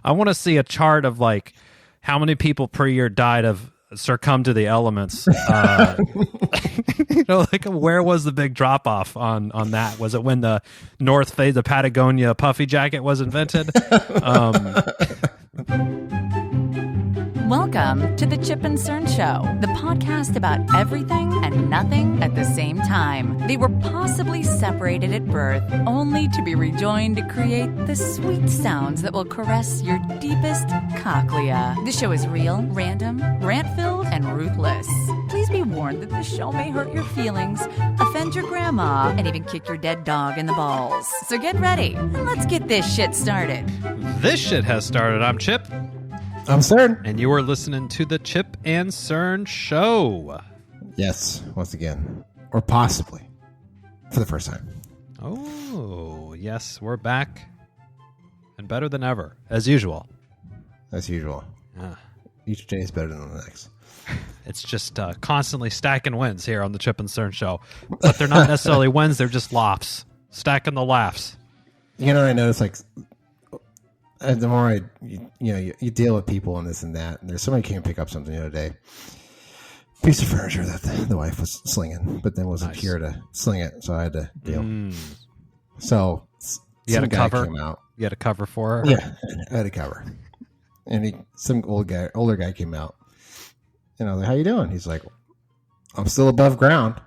I want to see a chart of like how many people per year died of succumb to the elements. Like where was the big drop off on that? Was it when the North Face, the Patagonia puffy jacket was invented? Welcome to the Chip and Cern Show, the podcast about everything and nothing at the same time. They were possibly separated at birth, only to be rejoined to create the sweet sounds that will caress your deepest cochlea. The show is real, random, rant-filled, and ruthless. Please be warned that the show may hurt your feelings, offend your grandma, and even kick your dead dog in the balls. So get ready, and let's get this shit started. This shit has started. I'm Chip. I'm Cern. And you are listening to the Chip and Cern Show. Yes, once again. Or possibly. For the first time. Oh, yes, we're back. And better than ever, as usual. As usual. Yeah. Each day is better than the next. It's just constantly stacking wins here on the Chip and Cern Show. But they're not necessarily wins, they're just laughs. Stacking the laughs. You know, I noticed, like, the more you deal with people and this and that, and there's somebody came and pick up something the other day. Piece of furniture that the wife was slinging, but then wasn't here to sling it, so I had to deal. So you had a cover. Came out. You had a cover for her. Yeah, I had a cover, and some older guy came out, and I was like, "How you doing?" He's like, "I'm still above ground.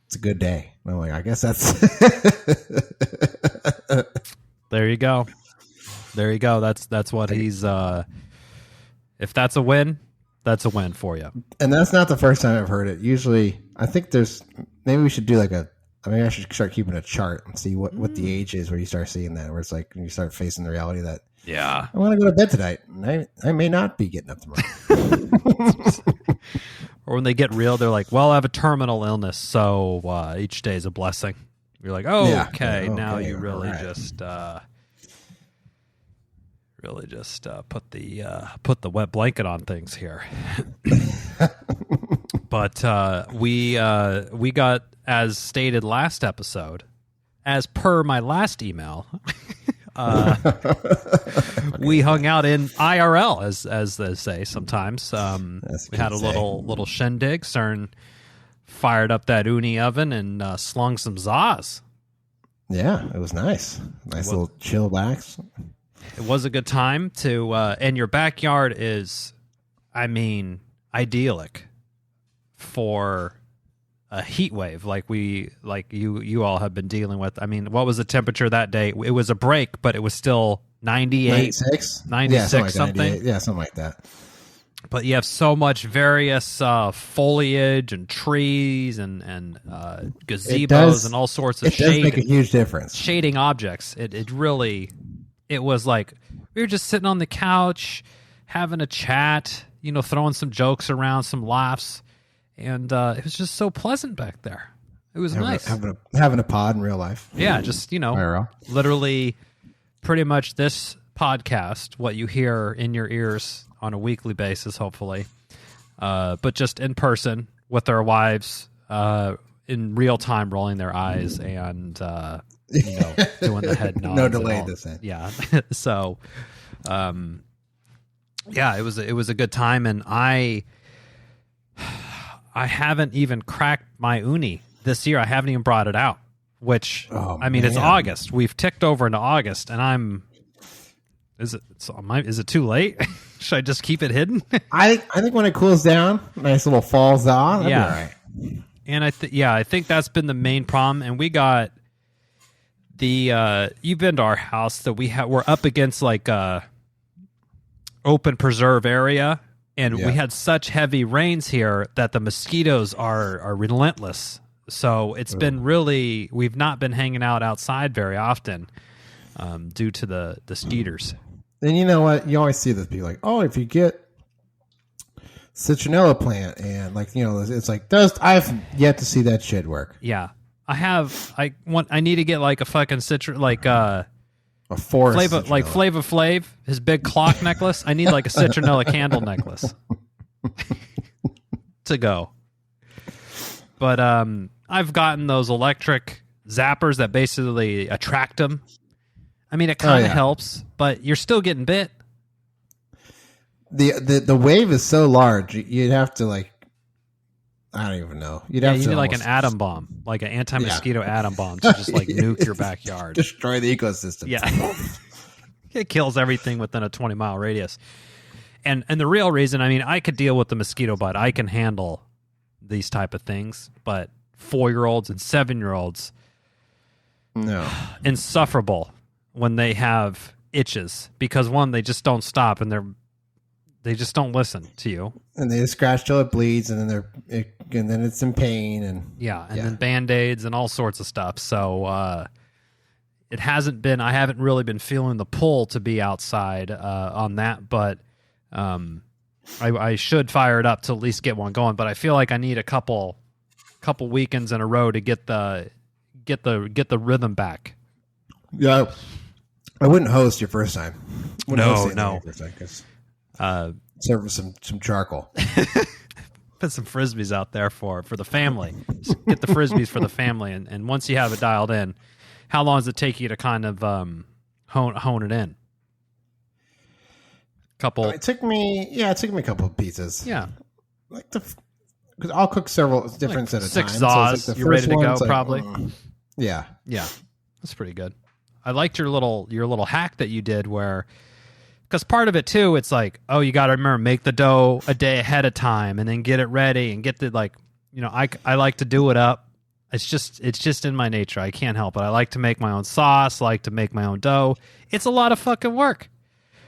It's a good day." And I'm like, "I guess that's." There you go. There you go. That's what he's. If that's a win, that's a win for you. And that's not the first time I've heard it. Usually, I think maybe we should do maybe I should start keeping a chart and see what the age is where you start seeing that, where it's like when you start facing the reality that, yeah, I want to go to bed tonight, and I may not be getting up tomorrow. Or when they get real, they're like, well, I have a terminal illness, so each day is a blessing. You're like, oh, yeah. Okay, now you really just. Really just put the wet blanket on things here. But we got, as stated last episode, as per my last email, we hung out in IRL, as they say sometimes. We had a little shindig. Cern fired up that uni oven and slung some zaws. Yeah, it was nice. Nice little chill wax. It was a good time to, and your backyard is, idyllic for a heat wave like you all have been dealing with. I mean, what was the temperature that day? It was a break, but it was still 98, 96, something. Yeah, something like that. But you have so much various foliage and trees and gazebos and all sorts of shade. It does make a huge difference. Shading objects. It was like we were just sitting on the couch, having a chat, throwing some jokes around, some laughs, and it was just so pleasant back there. It was nice. Having a pod in real life. Yeah, just, literally pretty much this podcast, what you hear in your ears on a weekly basis, hopefully, but just in person with their wives in real time, rolling their eyes and... doing the head nods. No delay this end. Yeah. So, it was a good time, and I haven't even cracked my uni this year. I haven't even brought it out. Which it's August. We've ticked over into August, and is it too late? Should I just keep it hidden? I think when it cools down, nice little fall thaw. That'd be all right. And I think that's been the main problem, and we got. You've been to our house that we're up against like a open preserve area, and we had such heavy rains here that the mosquitoes are relentless. So it's been really, we've not been hanging out outside very often due to the skeeters. And you know what? You always see this people like, oh, if you get citronella plant and it's like I've yet to see that shit work. Yeah. I need to get like a fucking a forest Flava Flav, his big clock necklace. I need like a citronella candle necklace to go. But I've gotten those electric zappers that basically attract them. I mean, it kind of helps, but you're still getting bit. the wave is so large. You'd have to like, I don't even know. You'd have you to need like an atom bomb, like an anti-mosquito atom bomb to just like nuke your backyard, destroy the ecosystem. Yeah, it kills everything within a 20-mile radius. And the real reason, I mean, I could deal with the mosquito bite. I can handle these type of things, but 4-year-olds and 7-year-olds, no, insufferable when they have itches because one, they just don't stop and they just don't listen to you, and they scratch till it bleeds, and then it's in pain, and then Band-Aids and all sorts of stuff. So it hasn't been. I haven't really been feeling the pull to be outside on that, but I should fire it up to at least get one going. But I feel like I need a couple weekends in a row to get the rhythm back. Yeah, I wouldn't host your first time. No. Serve some charcoal. Put some frisbees out there for the family. Just get the frisbees for the family, and once you have it dialed in, how long does it take you to kind of hone it in? It took me a couple of pieces. Yeah, like because I'll cook several different at a time. 6 zaws. So you're ready to go, probably. Yeah, that's pretty good. I liked your little hack that you did where, because part of it too, it's like, oh, you got to remember, make the dough a day ahead of time and then get it ready and get the, like, you know, I like to do it up. It's just in my nature. I can't help it. I like to make my own sauce. I like to make my own dough. It's a lot of fucking work.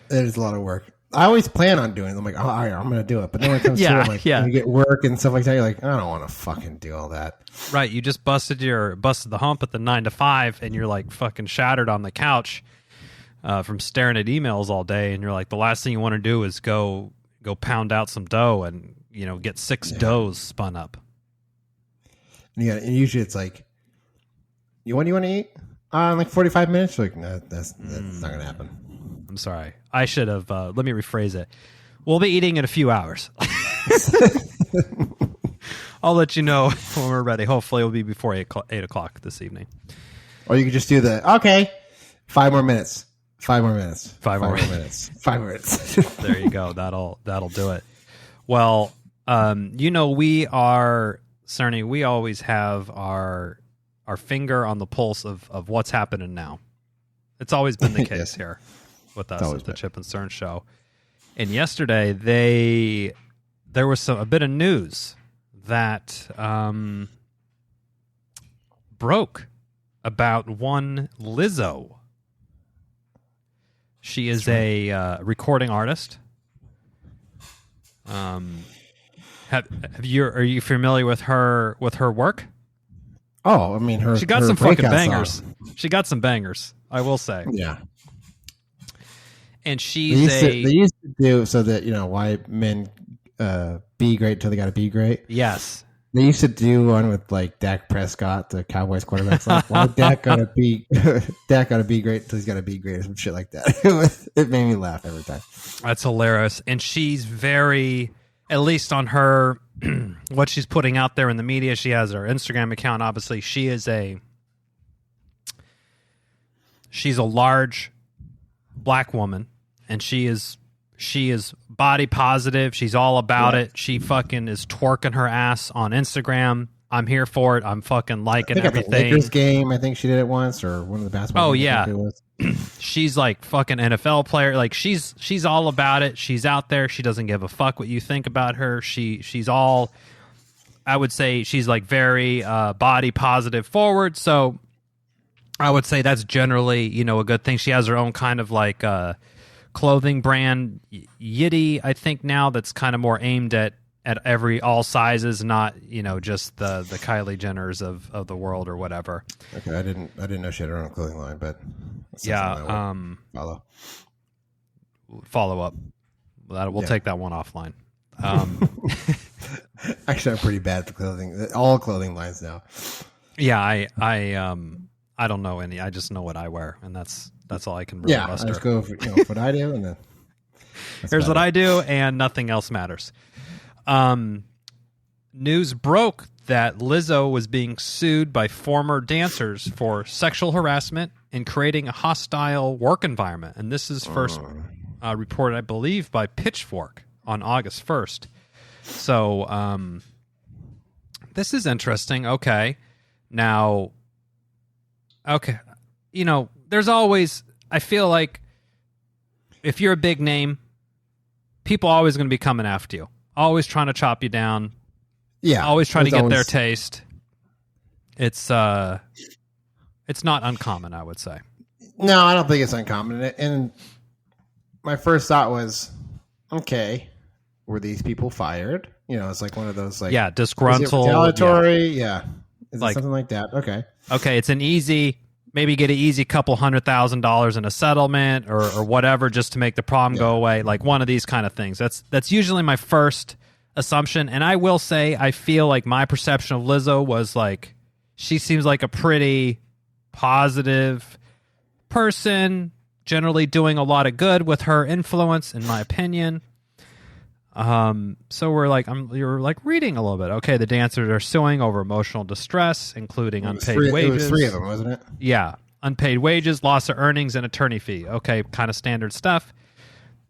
It is a lot of work. I always plan on doing it. I'm like, oh, all right, I'm going to do it. But then when it comes to it, like, when you get work and stuff like that, you're like, I don't want to fucking do all that. Right. You just busted the hump at the 9 to 5 and you're like fucking shattered on the couch from staring at emails all day. And you're like, the last thing you want to do is go pound out some dough and, you know, get 6 doughs spun up. And usually it's like, what do you want to eat? In like 45 minutes? You're like, no, that's not going to happen. I'm sorry. I should have, let me rephrase it. We'll be eating in a few hours. I'll let you know when we're ready. Hopefully it'll be before 8 o'clock this evening. Or you could just do 5 more minutes. 5 more minutes. 5 more minutes. 5 minutes. There you go. That'll do it. Well, you know, Cerny, we always have our finger on the pulse of what's happening now. It's always been the case here with us at the Chip and Cern show. And yesterday there was a bit of news that broke about one Lizzo. She is a recording artist. Are you familiar with her work? Oh, I mean, she got some fucking bangers. Song. She got some bangers, I will say. Yeah. And they used to do so that, you know, why men be great till they got to be great. Yes. They used to do one with like Dak Prescott, the Cowboys quarterback. Like, why Dak gotta be great till he's got to be great, or some shit like that. It made me laugh every time. That's hilarious. And she's very, at least on her, what she's putting out there in the media, she has her Instagram account. Obviously, she's a large black woman, and she is body positive. She's all about it. She fucking is twerking her ass on Instagram. I'm here for it. I'm fucking liking everything. At the Lakers game, I think she did it once, or one of the basketball. Oh yeah, she's like fucking NFL player. Like she's all about it. She's out there. She doesn't give a fuck what you think about her. She's all. I would say she's like very body positive forward. So I would say that's generally, you know, a good thing. She has her own kind of like clothing brand, Yiddy, I think now, that's kind of more aimed at all sizes, not, you know, just the Kylie Jenners of the world or whatever. Okay, I didn't know she had her own clothing line, but yeah, follow up. We'll take that one offline. Actually, I'm pretty bad for clothing. All clothing lines now. Yeah, I don't know any. I just know what I wear, and that's all I can really muster. I just go for what I do, and then here's what I do, and nothing else matters. News broke that Lizzo was being sued by former dancers for sexual harassment and creating a hostile work environment, and this is reported, I believe, by Pitchfork on August 1st. So this is interesting. Okay. Now, okay, there's always, I feel like if you're a big name, people are always going to be coming after you, always trying to chop you down. Yeah. Always trying to get their taste. It's not uncommon, I would say. No, I don't think it's uncommon. And my first thought was, okay, were these people fired? It's like one of those, like, disgruntled, retaliatory. Yeah. Is it something like that? Okay. It's an easy, maybe get an easy couple $100,000 in a settlement or whatever, just to make the problem go away. Like one of these kind of things. That's usually my first assumption. And I will say, I feel like my perception of Lizzo was like, she seems like a pretty positive person, generally doing a lot of good with her influence, in my opinion. So you're like reading a little bit. Okay, the dancers are suing over emotional distress, including unpaid wages. It was 3 of them, wasn't it? Yeah, unpaid wages, loss of earnings, and attorney fee. Okay, kind of standard stuff.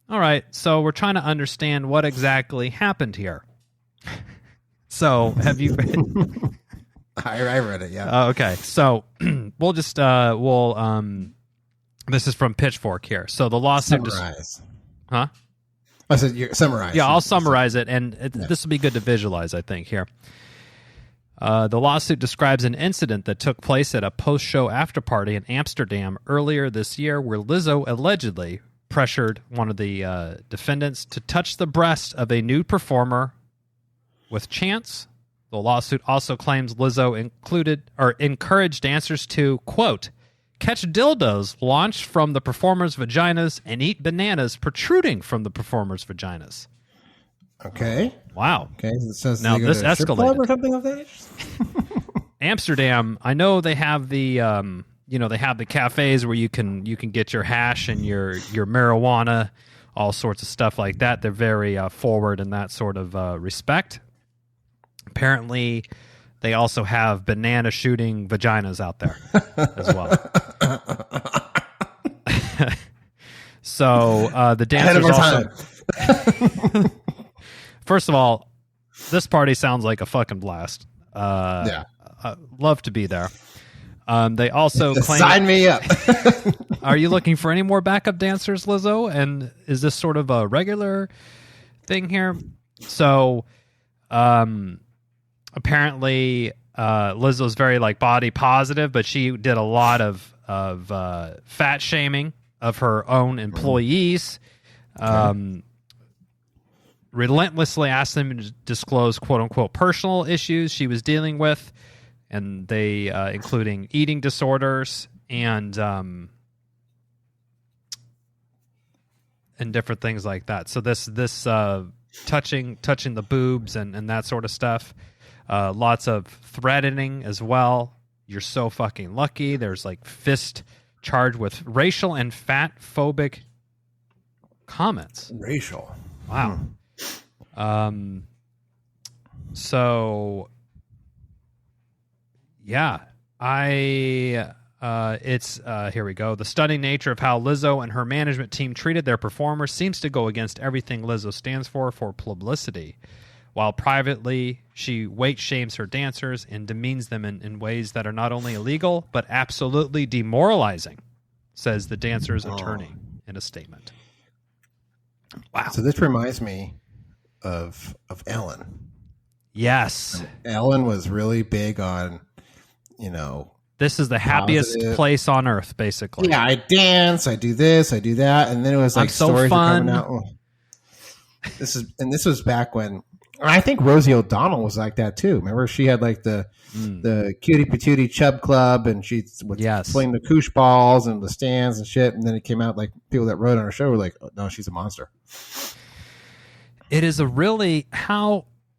All right, so we're trying to understand what exactly happened here. So, have you read? I read it. Yeah. Okay, so we'll just this is from Pitchfork here. So the lawsuit. Summarize. Huh? I said you summarize. Yeah, I'll summarize it, and this will be good to visualize, I think, here. The lawsuit describes an incident that took place at a post-show after-party in Amsterdam earlier this year where Lizzo allegedly pressured one of the defendants to touch the breast of a nude performer with chants. The lawsuit also claims Lizzo encouraged dancers to, quote, catch dildos launched from the performers' vaginas and eat bananas protruding from the performers' vaginas. Okay. Wow. Okay. So now this escalated. Or something like that? Amsterdam. I know they have the they have the cafes where you can get your hash and your marijuana, all sorts of stuff like that. They're very forward in that sort of respect. Apparently, they also have banana shooting vaginas out there as well. So the dancers also. First of all, this party sounds like a fucking blast. Love to be there. They also claim. Sign me up. Are you looking for any more backup dancers, Lizzo? And is this sort of a regular thing here? So, apparently, Lizzo's very like body positive, but she did a lot of fat shaming of her own employees. Relentlessly asked them to disclose quote unquote personal issues she was dealing with, and they including eating disorders and different things like that. So this touching the boobs and that sort of stuff. Lots of threatening as well. You're so fucking lucky. There's like fist charged with racial and fat phobic comments. Racial. Wow. So yeah, it's here we go. The stunning nature of how Lizzo and her management team treated their performers seems to go against everything Lizzo stands for publicity. While privately, she weight shames her dancers and demeans them in ways that are not only illegal, but absolutely demoralizing, says the dancer's attorney in a statement. Wow. So this reminds me of Ellen. Yes. Ellen was really big on, this is the happiest place on earth, basically. Yeah, I dance, I do this, I do that. And then it was like stories were coming out. This was back when, I think Rosie O'Donnell was like that too. Remember, she had like the cutie patootie chub club, and she would fling the koosh balls and the stands and shit. And then it came out like people that wrote on her show were like, oh, "No, she's a monster." It is a really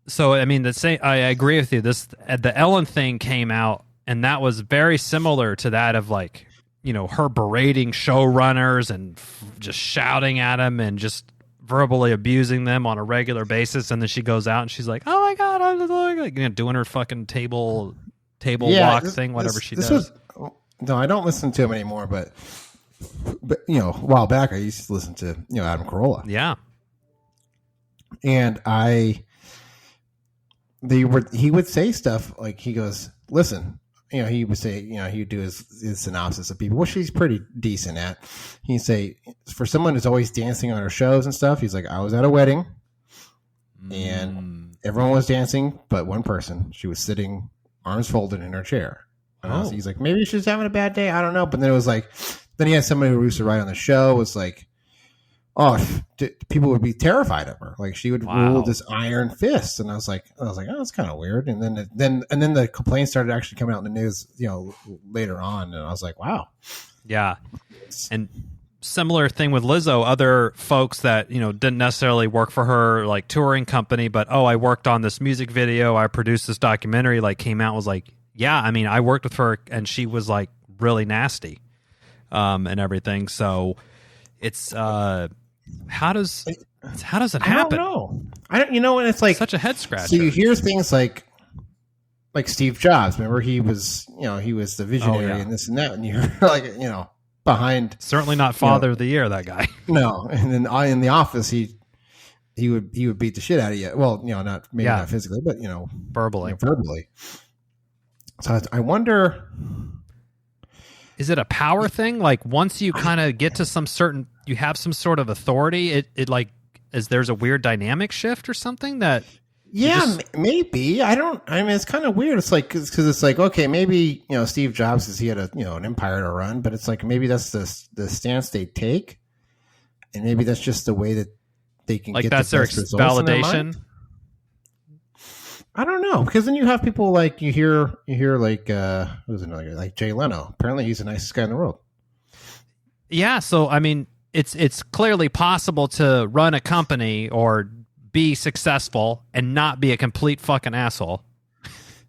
So I mean, I agree with you. The Ellen thing came out, and that was very similar to that of like her berating showrunners and just shouting at them and just verbally abusing them on a regular basis, and then she goes out and she's like, "Oh my god, I'm like doing her fucking table walk thing, whatever she does." No, I don't listen to him anymore, but but a while back I used to listen to Adam Carolla. Yeah. And he would say stuff like, he goes, listen, he would say, he would do his synopsis of people, which he's pretty decent at. He'd say, for someone who's always dancing on her shows and stuff, he's like, I was at a wedding and everyone was dancing but one person. She was sitting arms folded in her chair. And he's like, maybe she's having a bad day. I don't know. But then it was like, then he had somebody who used to write on the show was like, people would be terrified of her. Like she would rule this iron fist. And I was like, oh, that's kind of weird. And then the complaints started actually coming out in the news, later on. And I was like, wow. Yeah. And similar thing with Lizzo, other folks that, didn't necessarily work for her, like touring company, but, I worked on this music video. I produced this documentary, like came out, was like, yeah, I mean, I worked with her and she was like really nasty, and everything. So it's, how does it happen? I don't know. And it's like such a head scratcher. So you hear things like Steve Jobs. Remember, he was the visionary and this and that, and you're like, behind. Certainly not father of the year, that guy. No, and then in the office, he would beat the shit out of you. Well, not physically, but verbally. So I wonder, is it a power thing? Like once you kind of get to you have some sort of authority, it like, there's a weird dynamic shift or something that. Yeah, maybe. I mean, it's kind of weird. It's like, because it's like, okay, maybe, Steve Jobs, he had an empire to run, but it's like, maybe that's the stance they take. And maybe that's just the way that they can get that's the best their validation. I don't know, because then you have people like you hear like who's another guy, like Jay Leno. Apparently, he's the nicest guy in the world. Yeah, so I mean, it's clearly possible to run a company or be successful and not be a complete fucking asshole.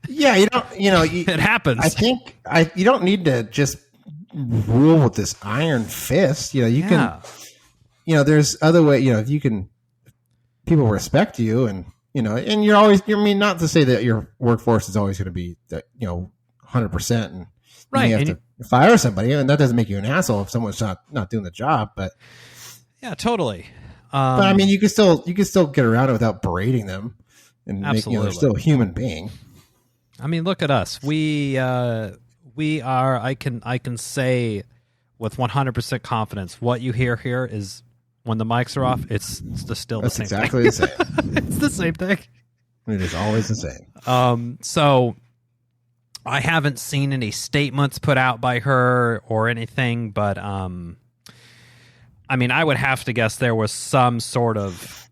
Yeah, it happens. I think you don't need to just rule with this iron fist. You can. There's other way. You can. People respect you and. And you're always, not to say that your workforce is always going to be, 100%. And right. You have to fire somebody, and that doesn't make you an asshole if someone's not doing the job. But yeah, totally. But I mean, you can still get around it without berating them and making they're still a human being. I mean, look at us. We are. I can say with 100% confidence, what you hear here is. When the mics are off, it's still the same thing. That's exactly the same. It's the same thing. It is always the same. So I haven't seen any statements put out by her or anything, but I mean, I would have to guess there was some sort of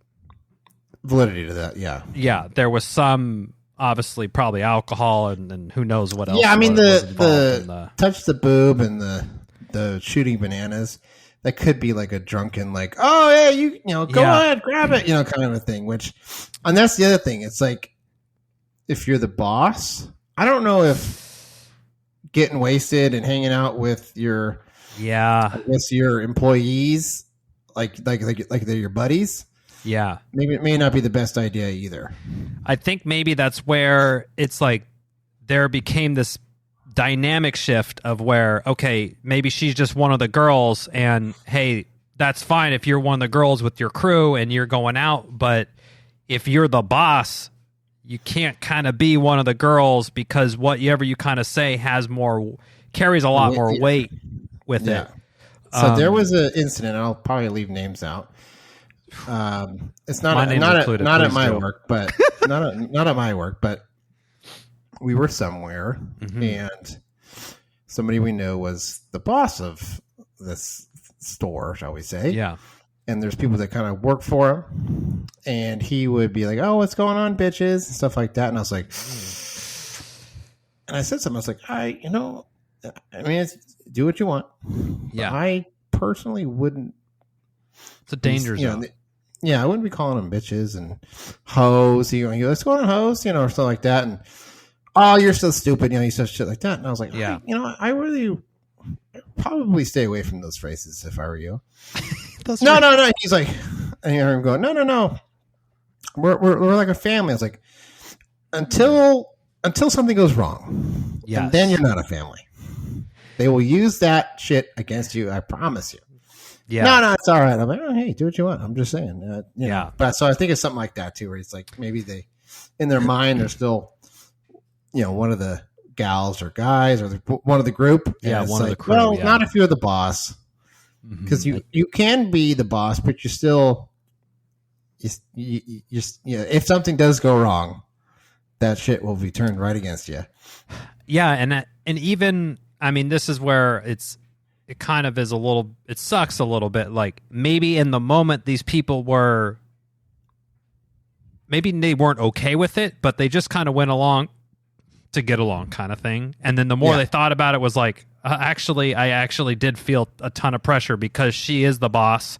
validity to that. Yeah. Yeah, there was some, obviously, probably alcohol and who knows what else. Yeah, I mean, the touch the boob and the shooting bananas. That could be like a drunken, like, oh yeah, go ahead, grab it, kind of a thing. And that's the other thing. It's like, if you're the boss, I don't know if getting wasted and hanging out with your employees, like they're your buddies. Yeah, maybe it may not be the best idea either. I think maybe that's where it's like there became this dynamic shift of where, okay, maybe she's just one of the girls and hey, that's fine if you're one of the girls with your crew and you're going out, but if you're the boss, you can't kind of be one of the girls because whatever you kind of say carries a lot more weight with it. So there was an incident, I'll probably leave names out. It's not at my work, but not at my work, but we were somewhere, and somebody we know was the boss of this store, shall we say. Yeah. And there's people that kind of work for him, and he would be like, oh, what's going on, bitches, and stuff like that. And I was like, and I said something, I was like, do what you want. Yeah. But I personally wouldn't. It's a danger zone. I wouldn't be calling them bitches and hoes. Let's go on, hoes, or something like that. And oh, you're so stupid, you said shit like that. And I was like, yeah, I really probably stay away from those phrases if I were you. No. He's like, and you hear him go, no. We're like a family. I was like, until something goes wrong, yes. And then you're not a family. They will use that shit against you. I promise you. Yeah. No, it's all right. I'm like, oh, hey, do what you want. I'm just saying. You know. But so I think it's something like that too, where it's like maybe they, in their mind, they're still, you know, one of the gals or guys or one of the group. Yeah, one of the crew. Well, not if you're the boss, because you can be the boss, but you still, you know, if something does go wrong, that shit will be turned right against you. Yeah, and even, I mean, this is where it kind of is it sucks a little bit. Like, maybe in the moment these people maybe they weren't okay with it, but they just kind of went along to get along kind of thing. And then the more they thought about it was like, I actually did feel a ton of pressure because she is the boss.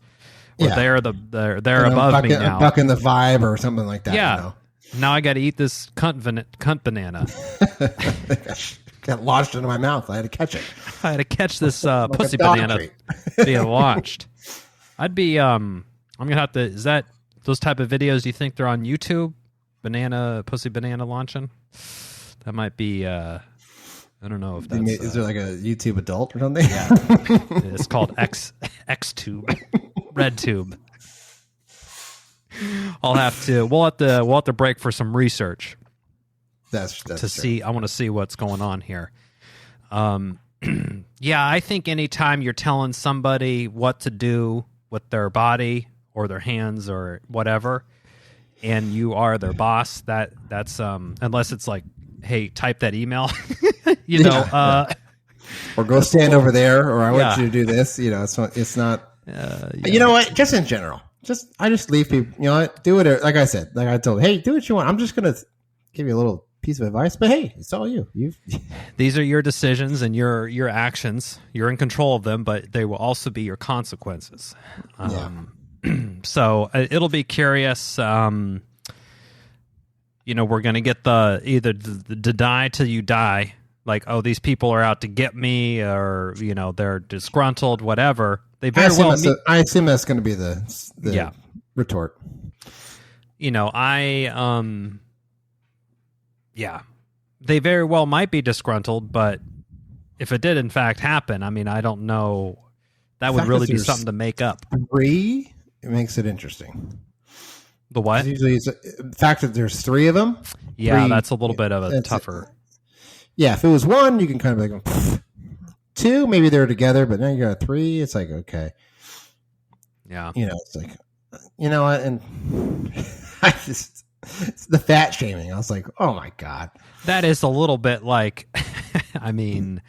Or they're above me now. Bucking the vibe or something like that. Yeah. You know? Now I got to eat this cunt banana. Got launched into my mouth. I had to catch it. I had to catch this pussy banana being launched. I'd be I'm gonna have to. Is that those type of videos? Do you think they're on YouTube? Pussy banana launching. That might be. I don't know if that's. Is there like a YouTube adult or something? Yeah, it's called XTube, RedTube. We'll have to break for some research. That's to true. see. I want to see what's going on here. Yeah, I think anytime you're telling somebody what to do with their body or their hands or whatever, and you are their boss, that's unless it's like, hey, type that email, you know, or go stand over there, or I want you to do this. You know, it's not. You know what? Just in general, I just leave people. You know what? Do it. Like I said, like I told, hey, do what you want. I'm just gonna give you a little piece of advice, but hey, it's all you. These are your decisions and your actions. You're in control of them, but they will also be your consequences. So it'll be curious. You know, we're going to get either the die till you die. Like, oh, these people are out to get me, or, you know, they're disgruntled, whatever. They very I assume that's going to be the retort. You know, they very well might be disgruntled, but if it did in fact happen, I mean, I don't know. That would really be something to make up. It makes it interesting. The what? Usually, the fact that there's three of them. Yeah, that's a little bit of a tougher. Yeah, if it was one, you can kind of like two. Maybe they're together, but now you got three. It's like, okay, yeah, you know, it's like, you know what, and it's the fat shaming. I was like, oh my god, that is a little bit like, I mean,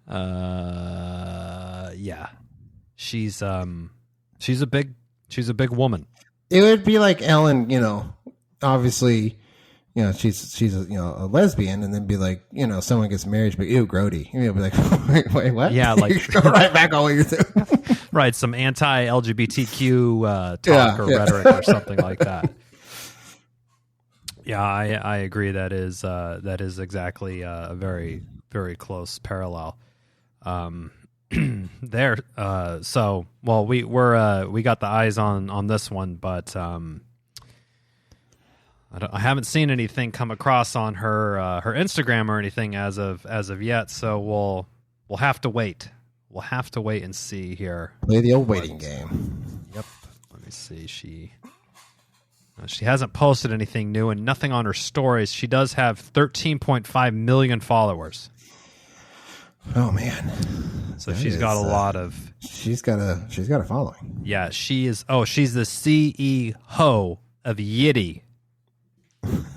yeah, she's a big woman. It would be like Ellen, you know, obviously, you know, she's a lesbian, and then be like, you know, someone gets married, but ew, grody. You'll be like, wait, what? Yeah, like go right back on what you're doing. Right, some anti-LGBTQ talk or rhetoric or something like that. Yeah, I agree. That is exactly a very, very close parallel. There. So, well, we got the eyes on this one, but I haven't seen anything come across on her Instagram or anything as of yet. So we'll have to wait. We'll have to wait and see here. Play the old waiting game. Yep. Let me see. She hasn't posted anything new and nothing on her stories. She does have 13.5 million followers. Oh man! So she's got a lot of. She's got a following. Yeah, she is. Oh, she's the CEO of Yitty.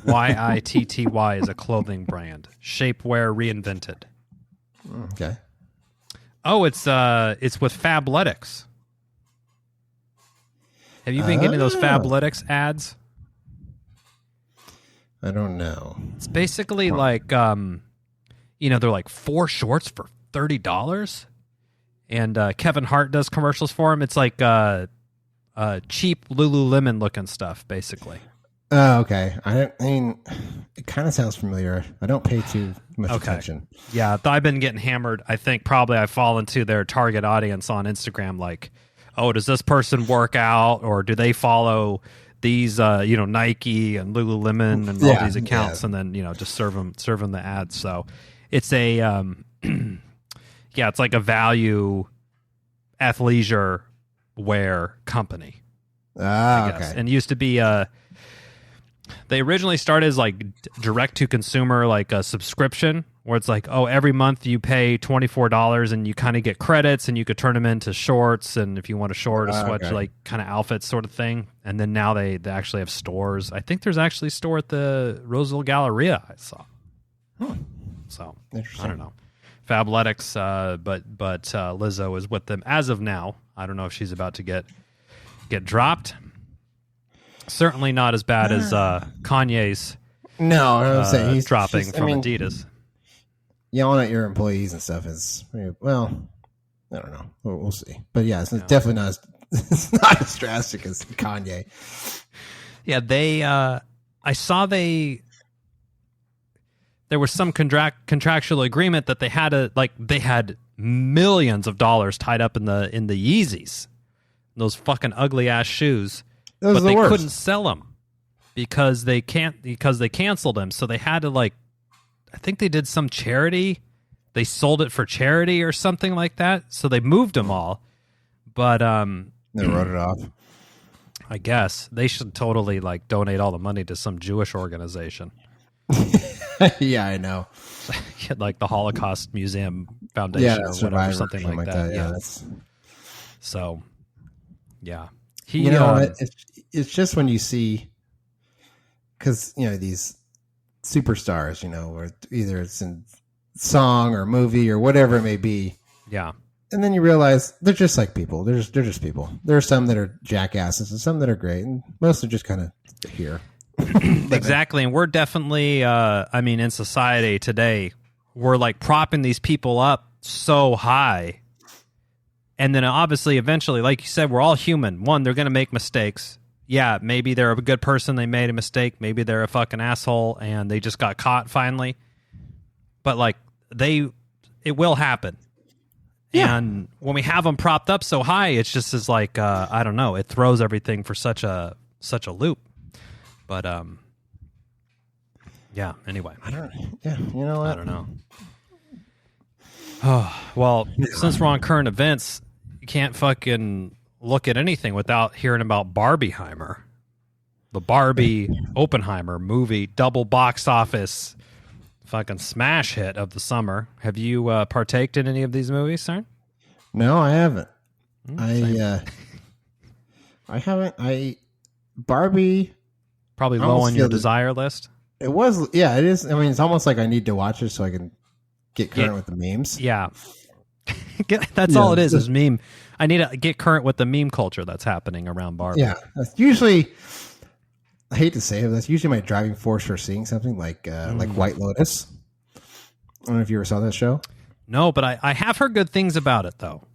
YITTY is a clothing brand. Shapewear reinvented. Okay. Oh, it's with Fabletics. Have you been getting those Fabletics ads? I don't know. It's basically like you know, they're like 4 shorts for $30, and Kevin Hart does commercials for him. It's like cheap Lululemon looking stuff, basically. Oh, okay. I mean, it kind of sounds familiar. I don't pay too much attention. Yeah, I've been getting hammered. I think probably I fall into their target audience on Instagram. Like, oh, does this person work out, or do they follow these, you know, Nike and Lululemon and all these accounts, and then, you know, just serve them the ads. So it's a, Yeah, it's like a value athleisure wear company. Ah, okay. And it used to be they originally started as like direct to consumer, like a subscription where it's like, oh, every month you pay $24 and you kind of get credits and you could turn them into shorts, and if you want a short or sweat, like kind of outfit sort of thing. And then now they actually have stores. I think there's actually a store at the Roseville Galleria I saw. So I don't know. Fabletics, but Lizzo is with them as of now. I don't know if she's about to get dropped. Certainly not as bad as Kanye's. No, I was saying he's dropping from Adidas. Yelling at your employees and stuff is, well, I don't know. We'll see. But yeah, it's definitely not it's not as drastic as Kanye. Yeah, I saw there was some contractual agreement that they had millions of dollars tied up in the Yeezys, those fucking ugly ass shoes, but they couldn't sell them because they canceled them. So they had to I think they did some charity. They sold it for charity or something like that. So they moved them all, but they wrote it off. I guess they should totally donate all the money to some Jewish organization. Yeah, I know. Like the Holocaust Museum Foundation or whatever, something like that. Yeah. So, yeah. It's just when you see, because, these superstars, or either it's in song or movie or whatever it may be. Yeah. And then you realize they're just like people. They're just people. There are some that are jackasses and some that are great, and most are just kind of here. Exactly. And we're definitely, in society today, we're propping these people up so high. And then obviously, eventually, like you said, we're all human. One, they're going to make mistakes. Yeah, maybe they're a good person. They made a mistake. Maybe they're a fucking asshole and they just got caught finally. But it will happen. Yeah. And when we have them propped up so high, it's just as I don't know. It throws everything for such a loop. But yeah. Anyway, I don't. Yeah, you know what? I don't know. Oh well, since we're on current events, you can't fucking look at anything without hearing about Barbieheimer, the Barbie Oppenheimer movie, double box office, fucking smash hit of the summer. Have you partaked in any of these movies, Cern? No, I haven't. I haven't. Barbie. Probably low on your desire list. It was, yeah, it is. It's almost like I need to watch it so I can get current with the memes. Yeah. That's all it is meme. I need to get current with the meme culture that's happening around Barbie. Yeah. That's usually, I hate to say it, that's usually my driving force for seeing something like White Lotus. I don't know if you ever saw that show. No, but I have heard good things about it, though.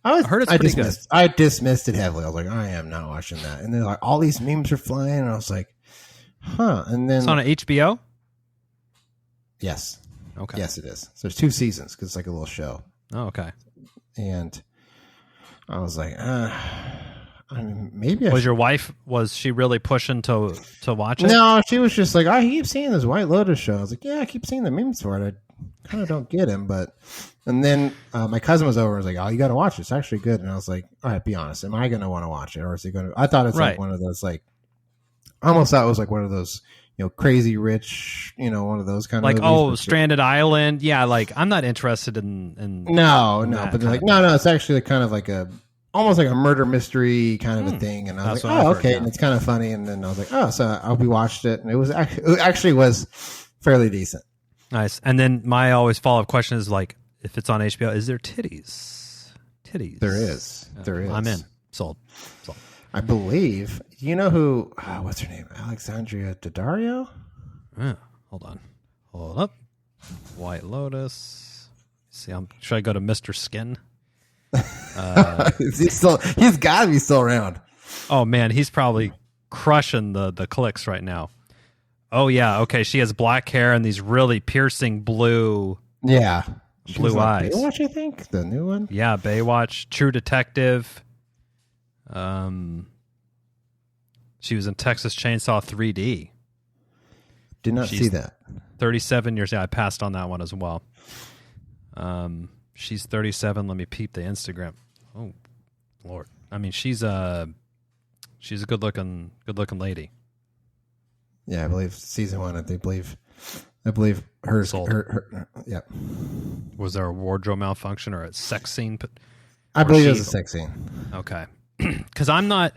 I heard it's pretty good. I dismissed it heavily. I was like, I am not watching that. And then all these memes are flying, and I was like, huh. And then it's on HBO? Yes. Okay. Yes, it is. So there's 2 seasons because it's like a little show. Oh, okay. And I was like, maybe. Your wife, was she really pushing to watch it? No, she was just like, I keep seeing this White Lotus show. I was like, yeah, I keep seeing the memes for it. I kind of don't get him, but. And then my cousin was over and was like, oh, you got to watch it. It's actually good. And I was like, all right, be honest. Am I going to want to watch it? Or is he going to? I thought it's like one of those, I almost thought it was like one of those, crazy rich, one of those kind of movies. Stranded Island. Yeah, I'm not interested in No. But they're like, no, it's actually kind of like almost like a murder mystery kind of a thing. And I was like, oh, okay. And it's kind of funny. And then I was like, oh, so we watched it. And it actually was fairly decent. Nice. And then my always follow-up question is if it's on HBO, is there titties? There is. There is. I'm in. Sold. I believe. You know who? What's her name? Alexandria Daddario? Hold on. Hold up. White Lotus. See, should I go to Mr. Skin? Is he still? He's got to be still around. Oh man, he's probably crushing the clicks right now. Oh yeah. Okay, she has black hair and these really piercing blue. Yeah. Blue eyes. Baywatch, I think, the new one. Yeah, Baywatch, True Detective. She was in Texas Chainsaw 3D. Did not see that. 37 years. Yeah, I passed on that one as well. She's 37. Let me peep the Instagram. Oh, Lord. I mean, she's a good looking lady. Yeah, I believe season 1. I believe hers. Her, yeah. Was there a wardrobe malfunction or a sex scene? I believe it was a sex scene. Okay. Because I'm not.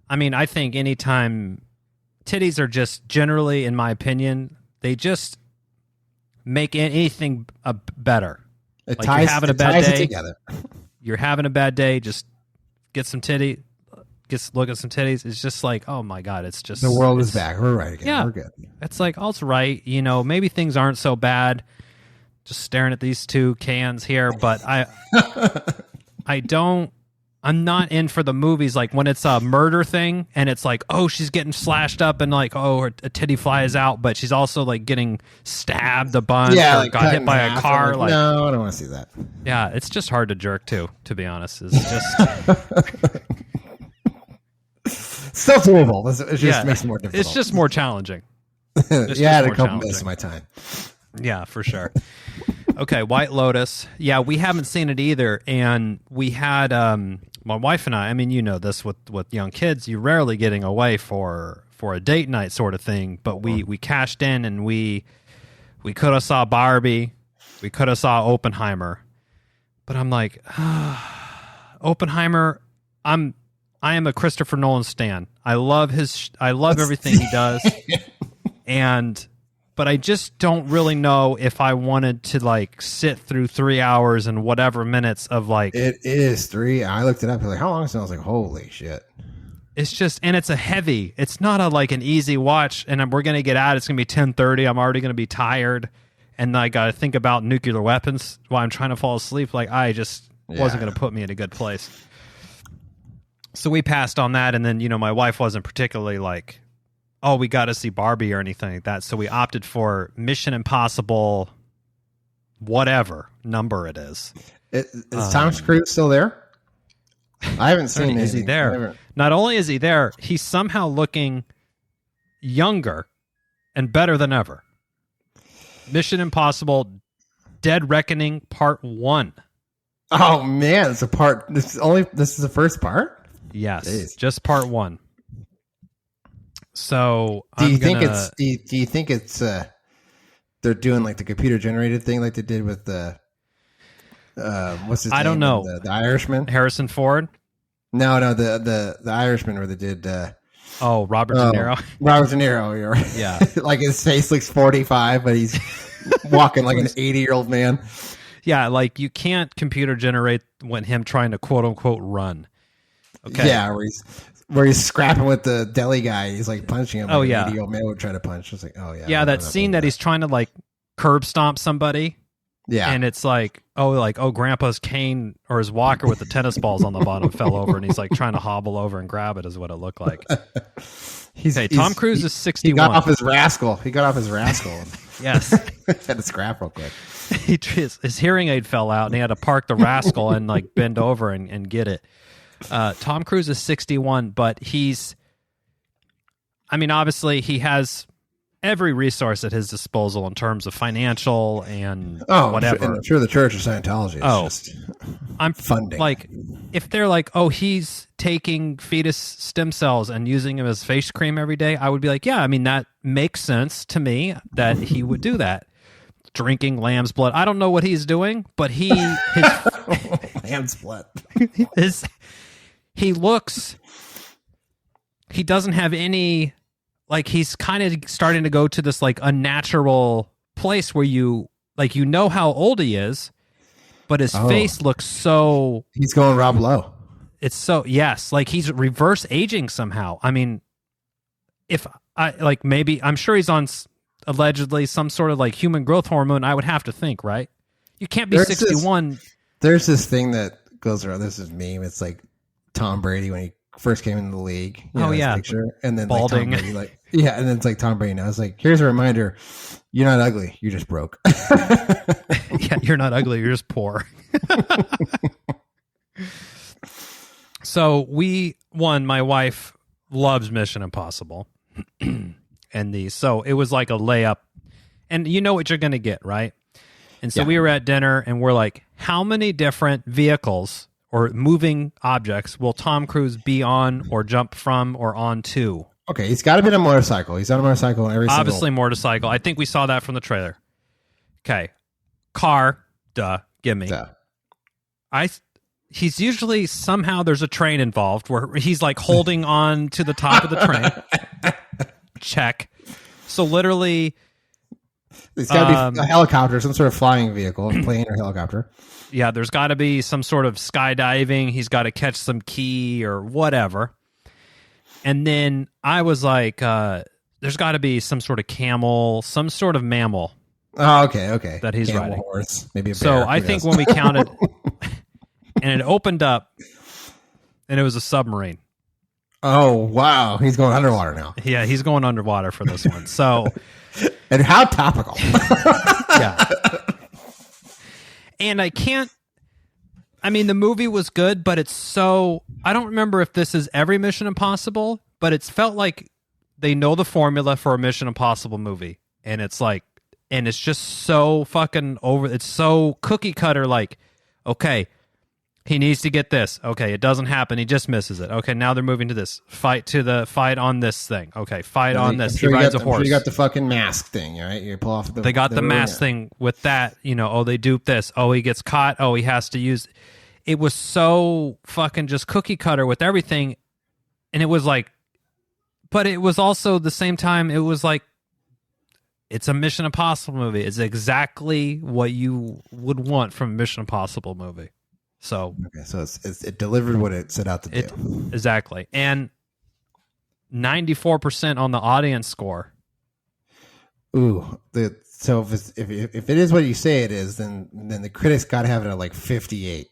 I mean, I think anytime titties are just generally, in my opinion, they just make anything better. It like ties, you're having a bad day. Together. You're having a bad day. Just get some titty. Look at some titties. It's just like, oh my God, it's just the world is back. We're right again. Yeah, we're good. It's like, oh, it's right. You know, maybe things aren't so bad. Just staring at these two cans here, but I'm not in for the movies like when it's a murder thing and it's like, oh, she's getting slashed up and like, oh, a titty flies out, but she's also like getting stabbed a bunch or like got hit by a car. Like, no, I don't want to see that. Yeah, it's just hard to jerk to be honest. It's just still doable. It just makes it more difficult. It's just more challenging. I had a couple minutes of my time. Yeah, for sure. Okay, White Lotus. Yeah, we haven't seen it either, and we had my wife and I mean, you know this with young kids, you're rarely getting away for a date night sort of thing, but we cashed in and we could have saw Barbie, we could have saw Oppenheimer, but I'm like, Oppenheimer, I am a Christopher Nolan stan. I love everything he does, but I just don't really know if I wanted to like sit through 3 hours and whatever minutes of like. It is 3. I looked it up. I was like, how long is it? I was like, holy shit. It's just, and it's it's not an easy watch. And we're going to get out. It's going to be 10:30. I'm already going to be tired. And I got to think about nuclear weapons while I'm trying to fall asleep. Like I just wasn't going to put me in a good place. So we passed on that. And then, you know, my wife wasn't particularly like, oh, we got to see Barbie or anything like that. So we opted for Mission Impossible, whatever number it is. Is Tom Cruise still there? I haven't seen anything. Is he there? Not only is he there, he's somehow looking younger and better than ever. Mission Impossible Dead Reckoning Part 1. Oh, man. It's a part. This is the first part? Yes. Jeez. Just Part 1. So do you think it's they're doing like the computer generated thing like they did with the what's his name? I don't know. The Irishman? Harrison Ford? No, the Irishman where they did Robert De Niro. Robert De Niro, you're right. Yeah. Like his face looks 45, but he's walking like an 80-year-old man. Yeah, like you can't computer generate when him trying to quote unquote run. Okay. Yeah, where he's scrapping with the deli guy. He's like punching him. Oh, like yeah. An 80-year-old man would try to punch. It's like, oh, yeah. Yeah, that scene that he's trying to like curb stomp somebody. Yeah. And it's like, grandpa's cane or his walker with the tennis balls on the bottom fell over and he's like trying to hobble over and grab it is what it looked like. Tom Cruise is 61. He got off his rascal. Yes. Had to scrap real quick. His hearing aid fell out and he had to park the rascal and like bend over and get it. Tom Cruise is 61, but obviously he has every resource at his disposal in terms of financial and whatever. I'm sure the Church of Scientology is just funding. Like, if they're like, he's taking fetus stem cells and using them as face cream every day, I would be like, yeah, that makes sense to me that he would do that. Drinking lamb's blood. I don't know what he's doing, but his lamb's blood. He doesn't have any, like, he's kind of starting to go to this like unnatural place where you know how old he is, but his face looks so. He's going Rob Lowe. It's so, yes, like he's reverse aging somehow. If I like, maybe I'm sure he's on allegedly some sort of like human growth hormone. I would have to think, right? You can't be 61. There's this thing that goes around. This is meme. It's like Tom Brady when he first came into the league. Picture, and then balding. Like Tom Brady, and then it's like Tom Brady now. It's like, here's a reminder: you're not ugly. You're just broke. Yeah, you're not ugly. You're just poor. So my wife loves Mission Impossible, and so it was like a layup, and you know what you're going to get, right? And so we were at dinner, and we're like, how many different vehicles or moving objects will Tom Cruise be on or jump from or onto? Okay, he's got to be on a motorcycle. He's on a motorcycle in every Obviously, motorcycle. I think we saw that from the trailer. Okay. Car. Duh. Gimme. Duh. He's usually somehow there's a train involved where he's like holding on to the top of the train. Check. So literally, it's got to be a helicopter, some sort of flying vehicle, a plane or helicopter. Yeah, there's got to be some sort of skydiving. He's got to catch some key or whatever. And then I was like, there's got to be some sort of camel, some sort of mammal. Oh, okay. That he's camel, riding. Horse, maybe a bear. So I think when we counted, and it opened up, and it was a submarine. Oh, wow. He's going underwater now. Yeah, he's going underwater for this one. So, and how topical. Yeah. And the movie was good, but it's so, I don't remember if this is every Mission Impossible, but it's felt like they know the formula for a Mission Impossible movie. And it's like, and it's just so fucking it's so cookie cutter, like, okay, he needs to get this. Okay, it doesn't happen. He just misses it. Okay, now they're moving to this. Fight on this thing. Okay, fight on this. He rides a horse. You got the fucking mask thing, right? You pull off They got the mask thing with that, oh, they dupe this. Oh, he gets caught. Oh, he has to use. It was so fucking just cookie cutter with everything. And it was like, but it was also the same time, it was like, it's a Mission Impossible movie. It's exactly what you would want from a Mission Impossible movie. So it delivered what it set out to do. Exactly. And 94% on the audience score. Ooh, so if it is what you say it is, then the critics got to have it at like 58.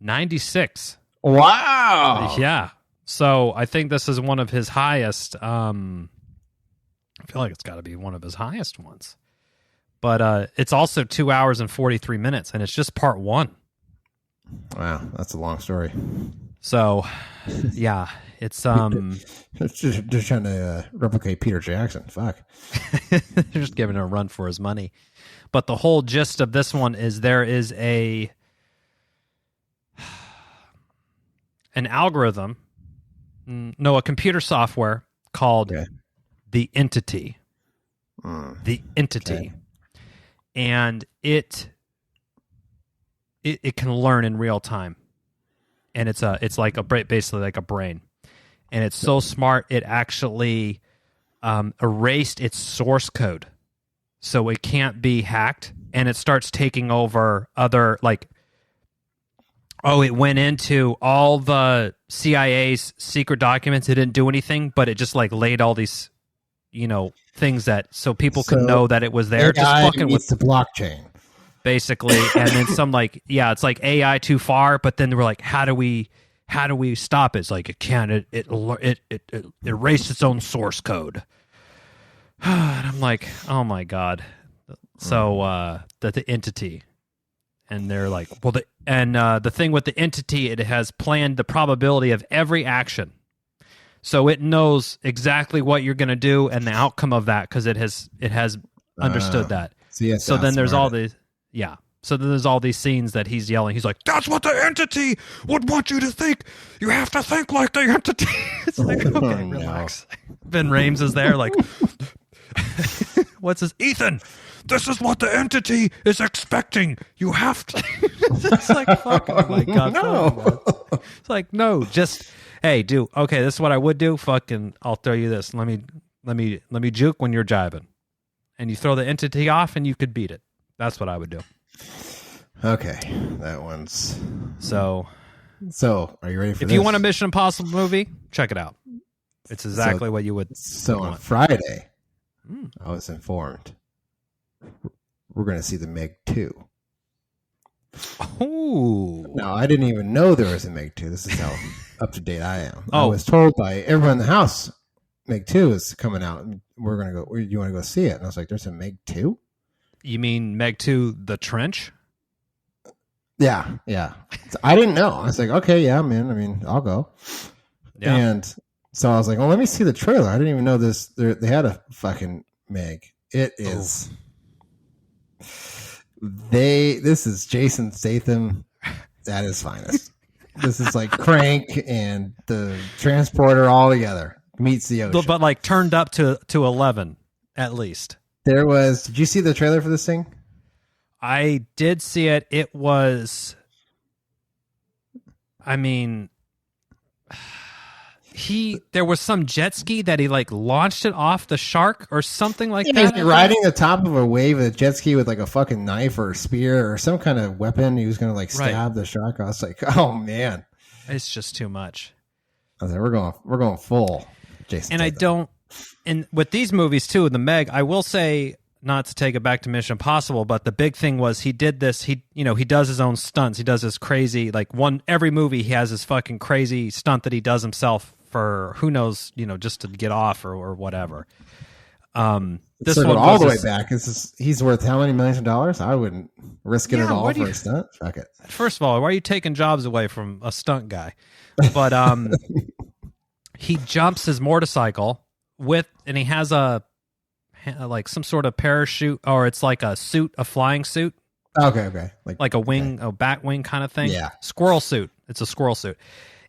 96. Wow. Yeah. So I think this is one of his highest. I feel like it's got to be one of his highest ones. But it's also 2 hours and 43 minutes, and it's just part one. Wow, that's a long story. So, yeah, it's they're trying to replicate Peter Jackson. Fuck, they're just giving him a run for his money. But the whole gist of this one is there is an algorithm, a computer software called the Entity. The Entity, and it can learn in real time, and it's basically like a brain, and it's so smart it actually erased its source code, so it can't be hacked, and it starts taking over other it went into all the CIA's secret documents. It didn't do anything, but it just laid all these things that so people could know that it was there. AI just fucking with the blockchain. Basically, and then some it's like AI too far, but then they were like, how do we stop it? It's like it can't, it erased its own source code. And I'm like, oh my God. So the Entity, and they're like, well, the thing with the Entity, it has planned the probability of every action. So it knows exactly what you're going to do and the outcome of that, because it has understood that. So then there's all these. Yeah. So then there's all these scenes that he's yelling. He's like, that's what the Entity would want you to think. You have to think like the Entity. It's like, okay, relax. Ben Rames is there like, what's this? Ethan, this is what the Entity is expecting. You have to. It's like, fuck, oh my God. No. It's like, no, just, hey, dude, okay, this is what I would do. Fucking, I'll throw you this. Let me juke when you're jiving. And you throw the Entity off and you could beat it. That's what I would do. Okay, that one's so. Are you ready for this? If you want a Mission Impossible movie, check it out. It's exactly what you would. So on Friday, I was informed we're going to see the Meg 2. Oh, no, I didn't even know there was a Meg 2. This is how up to date I am. I was told by everyone in the house Meg 2 is coming out, and we're going to go. You want to go see it? And I was like, "There's a Meg 2." You mean Meg 2, The Trench? Yeah. So I didn't know. I was like, okay, yeah, I'm in. I mean, I'll go. Yeah. And so I was like, well, let me see the trailer. I didn't even know this. They had a fucking Meg. It is. This is Jason Statham at his finest. This is like Crank and the Transporter all together meets the ocean. But like turned up to 11 at least. Did you see the trailer for this thing? I did see it. It was, I mean, there was some jet ski that he like launched it off the shark or something like that. He's riding the top of a wave with a jet ski with like a fucking knife or a spear or some kind of weapon. He was going to like stab the shark. I was like, oh man, it's just too much. I was like, we're going full Jason. And and with these movies too, the Meg, I will say, not to take it back to Mission Impossible, but the big thing was he did this. He does his own stunts. He does this crazy, like every movie he has this fucking crazy stunt that he does himself for who knows, just to get off or whatever. This one all the way back. He's worth how many millions of dollars? I wouldn't risk it at all for a stunt. Fuck it. First of all, why are you taking jobs away from a stunt guy? But he jumps his motorcycle and he has like some sort of parachute, or it's like a flying suit. Okay. Like a wing, a bat wing kind of thing. Yeah. Squirrel suit. It's a squirrel suit.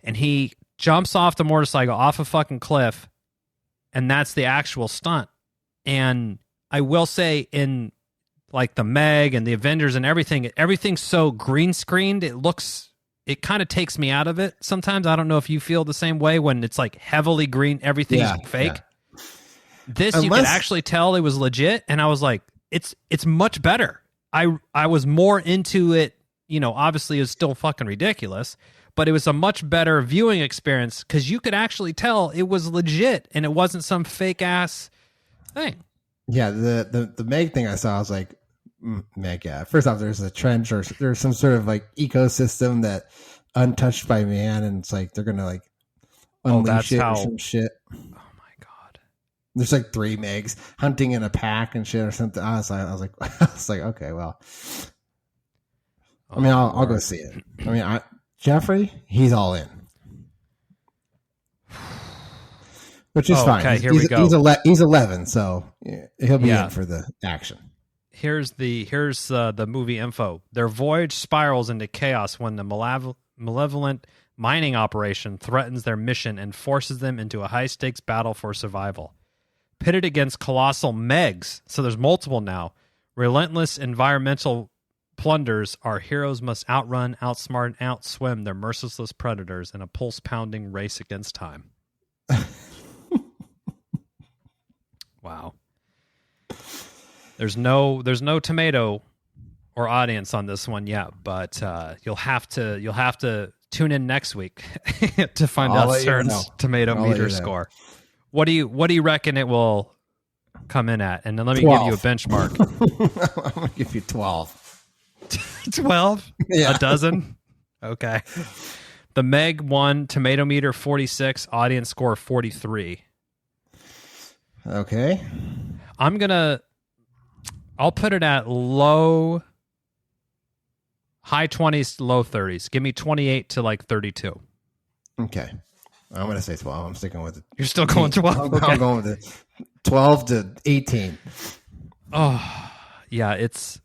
And he jumps off the motorcycle off a fucking cliff, and that's the actual stunt. And I will say, in like the Meg and the Avengers and everything's so green screened, it kind of takes me out of it sometimes. I don't know if you feel the same way when it's like heavily green, everything's fake. Yeah. This, you could actually tell it was legit, and I was like, it's much better. I was more into it, obviously it was still fucking ridiculous, but it was a much better viewing experience because you could actually tell it was legit and it wasn't some fake ass thing. Yeah, the Meg thing I saw, I was like, Meg, yeah. First off, there's a trench or there's some sort of like ecosystem that untouched by man, and it's like they're gonna like unleash it or some shit. There's like 3 Megs hunting in a pack and shit or something. I was like, okay, well, I mean, I'll go see it. I mean, Jeffrey, he's all in, which is fine. Okay, here we go. He's 11, so he'll be in for the action. Here's the movie info. Their voyage spirals into chaos when the malevolent mining operation threatens their mission and forces them into a high-stakes battle for survival. Pitted against colossal Megs, so there's multiple now, relentless environmental plunders, our heroes must outrun, outsmart, and outswim their merciless predators in a pulse-pounding race against time. Wow. There's no tomato or audience on this one yet, but you'll have to tune in next week to find out Cern's tomato meter score. What do you reckon it will come in at? And then let me 12. give you a benchmark. I'm going to give you 12. 12? Yeah. A dozen? Okay. The Meg 1, tomato meter 46, audience score 43. Okay. I'll put it at high 20s, low 30s. Give me 28 to like 32. Okay. I'm going to say 12. I'm sticking with it. You're still going 12? I'm going with it. 12 to 18. Oh, yeah, it's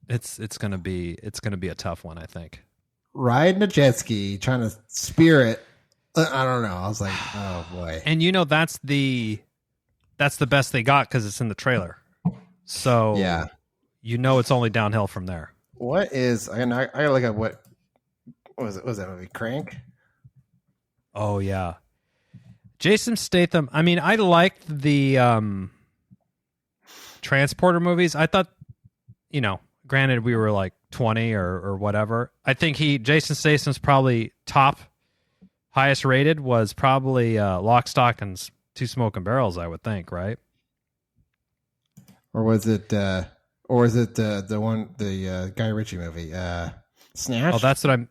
going to be a tough one, I think. Riding a jet ski, trying to spear it. I don't know. I was like, oh boy. And that's the best they got because it's in the trailer. So yeah, it's only downhill from there. What is? I gotta look at what was it? Was that movie Crank? Oh yeah, Jason Statham. I mean, I liked the Transporter movies. I thought, granted we were like 20 or whatever. I think Jason Statham's probably top, highest rated was probably Lock, Stock, and Two Smoking Barrels. I would think, right? Or was it the Guy Ritchie movie, Snatch? Oh, that's what I'm.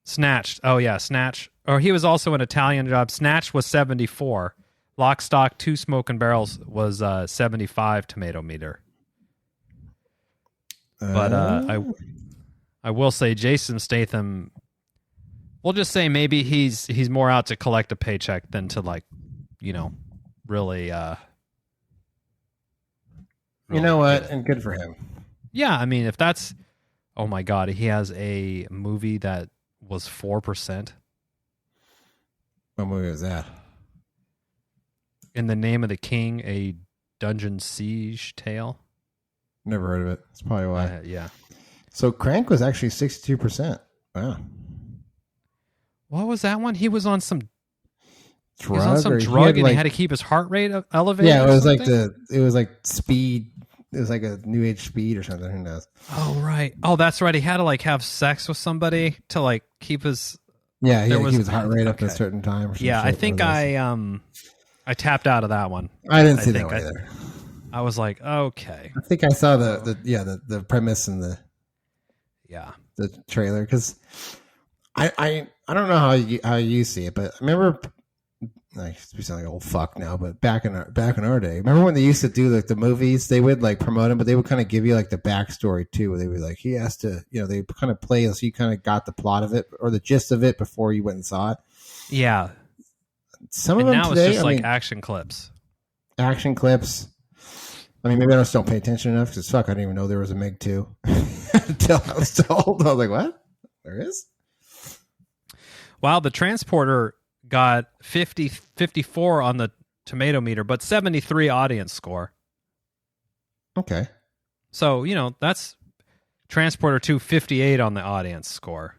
Snatched. Oh yeah, Snatch. Or he was also an Italian Job. Snatch was 74. Lock, Stock, Two Smoking Barrels was 75 tomato meter. But I will say Jason Statham. We'll just say maybe he's more out to collect a paycheck than to really. You know what? And good for him. Yeah, I mean, if that's... Oh, my God. He has a movie that was 4%. What movie was that? In the Name of the King, a dungeon siege tale. Never heard of it. That's probably why. Yeah. So Crank was actually 62%. Wow. What was that one? He was on some Drug, he was on some drug and he had to keep his heart rate elevated. Yeah, it was like speed. It was like a new age speed or something. Who knows? Oh right. Oh, that's right. He had to like have sex with somebody to like keep his. Yeah, he had to keep his heart rate up at a certain time. Or yeah, I think I tapped out of that one. I didn't see that one either. I was like, okay. I think I saw the premise and the trailer because I don't know how you see it, but I remember. I sound like an old fuck now, but back in our day, remember when they used to do like the movies? They would like promote them, but they would kind of give you like the backstory too. Where they would like he has to, they kind of play so you kind of got the plot of it or the gist of it before you went and saw it. Yeah, some of them now today, it's just like action clips. Action clips. I mean, maybe I just don't pay attention enough because fuck, I didn't even know there was a Meg 2 until I was told. I was like, what? There is? Wow, the Transporter got 54 on the tomato meter, but 73 audience score. Okay. So, that's Transporter 2, 58 on the audience score.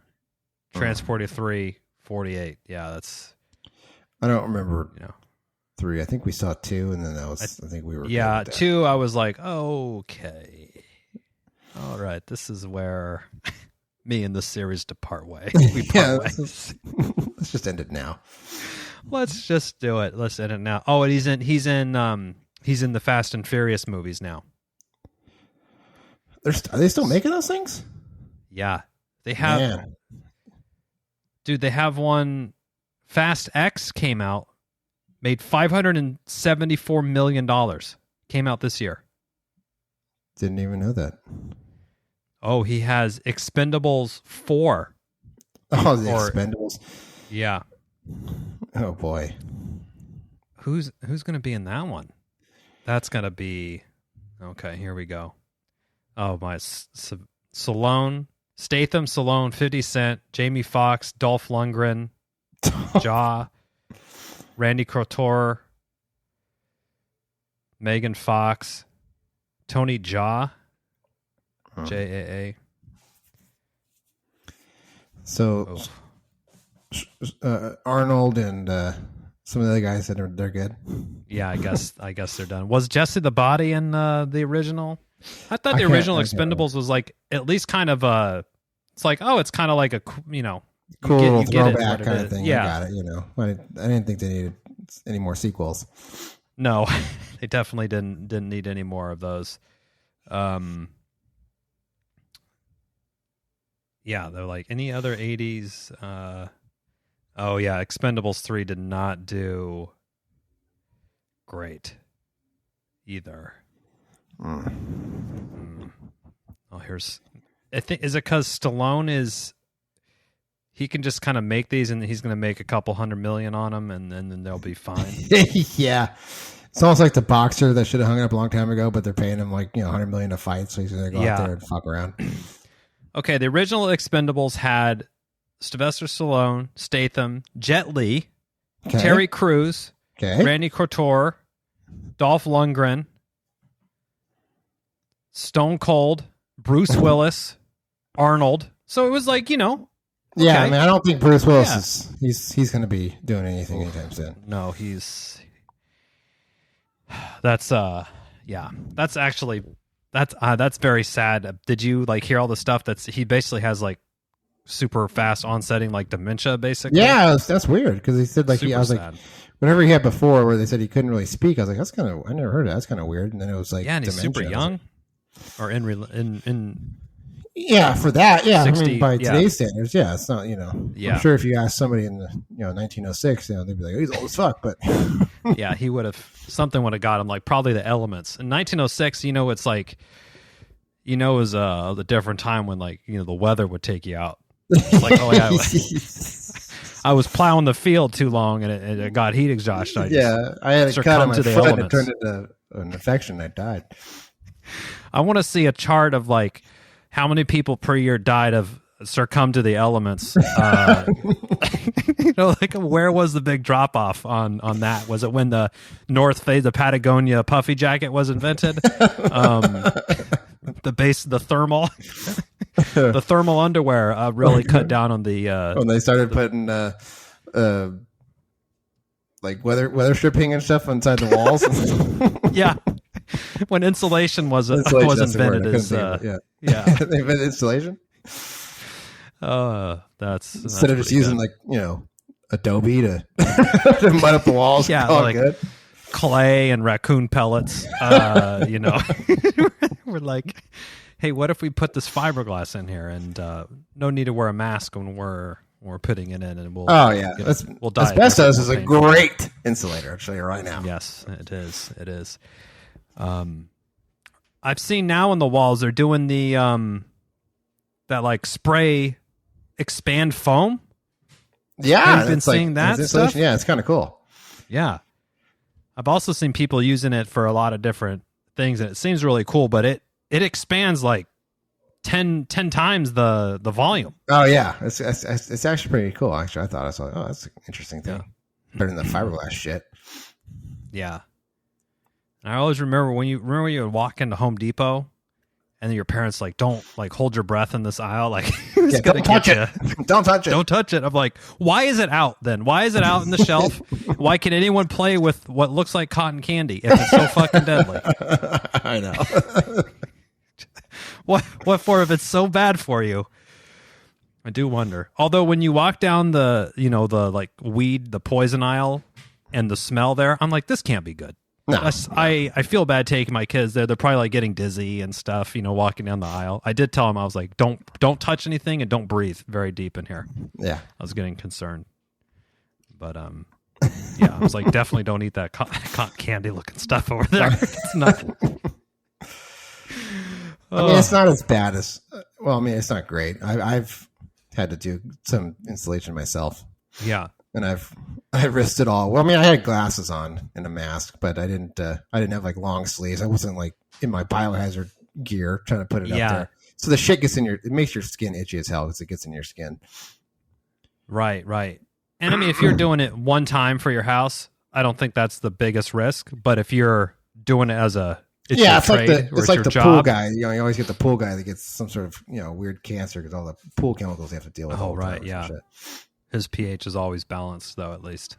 Transporter 3, 48. Yeah, that's... I don't remember 3. I think we saw 2, and then that was... I think we were... Yeah, 2, I was like, okay. All right, this is where... me and the series depart way. We part ways. Let's just end it now. Let's just do it. Let's end it now. Oh, and he's in the Fast and Furious movies now. Are they still making those things? Yeah, they have. Man. Dude, they have one. Fast X came out, made $574 million. Came out this year. Didn't even know that. Oh, he has Expendables 4. Oh, the Expendables. Yeah. Oh boy. Who's going to be in that one? That's going to be... Okay, here we go. Oh, my... Stallone, Statham, Stallone, 50 Cent, Jamie Foxx, Dolph Lundgren, Jaw, Randy Couture, Megan Fox, Tony Jaa, Jaa. So, Arnold and some of the other guys said they're good. Yeah, I guess they're done. Was Jesse the Body in the original? I thought the original Expendables was like at least kind of a. It's like it's kind of like a cool you throwback kind of thing. Yeah, I got it. I didn't think they needed any more sequels. No, they definitely didn't need any more of those. Yeah, they're like any other 80s. Oh yeah, Expendables 3 did not do great either. Oh, I think is it because Stallone he can just kind of make these and he's going to make a couple $100 million on them and then they'll be fine. Yeah. It's almost like the boxer that should have hung it up a long time ago, but they're paying him like $100 million to fight, so he's going to go out there and fuck around. Okay, the original Expendables had Sylvester Stallone, Statham, Jet Li, Terry Crews, Randy Couture, Dolph Lundgren, Stone Cold, Bruce Willis, Arnold. So it was like, Yeah, I mean, I don't think Bruce Willis he's going to be doing anything anytime soon. No, that's actually that's very sad. Did you hear all the stuff he basically has super fast onsetting dementia basically? Yeah, that's weird because he said I was sad. Whenever he had before where they said he couldn't really speak, I was like, that's kind of, I never heard of that. That's kind of weird. And then it was like, and he's dementia. super young or in yeah, for that. Yeah. 60, I mean, by today's standards, yeah, it's not, yeah. I'm sure if you ask somebody in the, 1906, they'd be like, oh, he's old as fuck, but yeah, something would have got him probably the elements. In 1906, it's it was a different time when the weather would take you out. I was plowing the field too long and it got heat exhaustion. I had a cut on my foot and it turned into an infection. I died. I want to see a chart of like how many people per year died of succumb to the elements. Like where was the big drop off on that? Was it when the North Face, the Patagonia puffy jacket was invented? The thermal underwear really cut down on the when they started putting like weather stripping and stuff inside the walls. Yeah, when insulation was invented as they invented insulation. That's instead of just using good. Adobe to mud up the walls. Yeah, like good. Clay and raccoon pellets. We're like, hey, what if we put this fiberglass in here and no need to wear a mask when we're putting it in, and we'll. Oh yeah, we'll die. Asbestos is a great insulator. I'll show you right now. Yes, it is. It is. I've seen now on the walls they're doing the that like spray expand foam. Yeah, I've been seeing that stuff. Yeah, it's kind of cool. Yeah, I've also seen people using it for a lot of different things, and it seems really cool. But it expands like 10 times the volume. Oh yeah, it's actually pretty cool. Actually, I thought I saw. Oh, that's an interesting thing. Yeah. Better than the fiberglass shit. Yeah, and I always remember when you would walk into Home Depot. And then your parents like, don't like hold your breath in this aisle. Like, don't touch it. Don't touch it. Don't touch it. I'm like, why is it out then? Why is it out in the shelf? Why can anyone play with what looks like cotton candy if it's so fucking deadly? I know. What for if it's so bad for you? I do wonder. Although when you walk down the like weed, the poison aisle and the smell there, I'm like, this can't be good. No, I feel bad taking my kids there. They're probably like getting dizzy and stuff, walking down the aisle. I did tell them, I was like, don't touch anything and don't breathe very deep in here. Yeah. I was getting concerned. But yeah, I was like, definitely don't eat that cotton candy looking stuff over there. It's nothing. I mean, it's not as bad as, it's not great. I've had to do some installation myself. Yeah. And I risked it all. Well, I had glasses on and a mask, but I didn't have like long sleeves. I wasn't like in my biohazard gear trying to put it up there. So the shit it makes your skin itchy as hell because it gets in your skin. Right. And I mean, if you're doing it one time for your house, I don't think that's the biggest risk. But if you're doing it as it's like the job. Pool guy. You always get the pool guy that gets some sort of weird cancer because all the pool chemicals they have to deal with. Oh, right, yeah. Shit. His pH is always balanced, though, at least.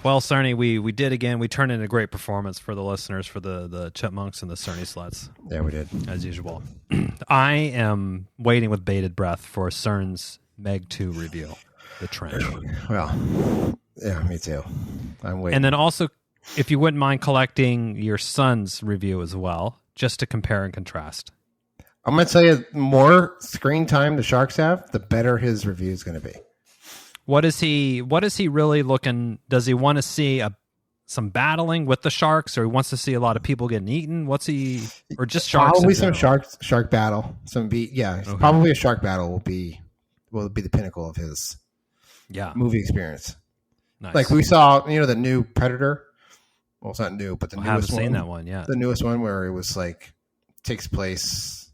Well, Cerny, we did again. We turned in a great performance for the listeners, for the Chipmunks and the Cerny Sluts. Yeah, we did. As usual. I am waiting with bated breath for Cern's Meg 2 review, The Trench. Well, yeah, me too. I'm waiting. And then also, if you wouldn't mind collecting your son's review as well, just to compare and contrast. I'm going to tell you, more screen time the Sharks have, the better his review is going to be. What is he really looking? Does he want to see some battling with the Sharks, or he wants to see a lot of people getting eaten? Or just Sharks? Probably some shark battle. Probably a shark battle will be the pinnacle of his movie experience. Nice. Like we saw, the new Predator. Well, it's not new, but the newest one. I haven't seen that one yet. The newest one where it was like takes place,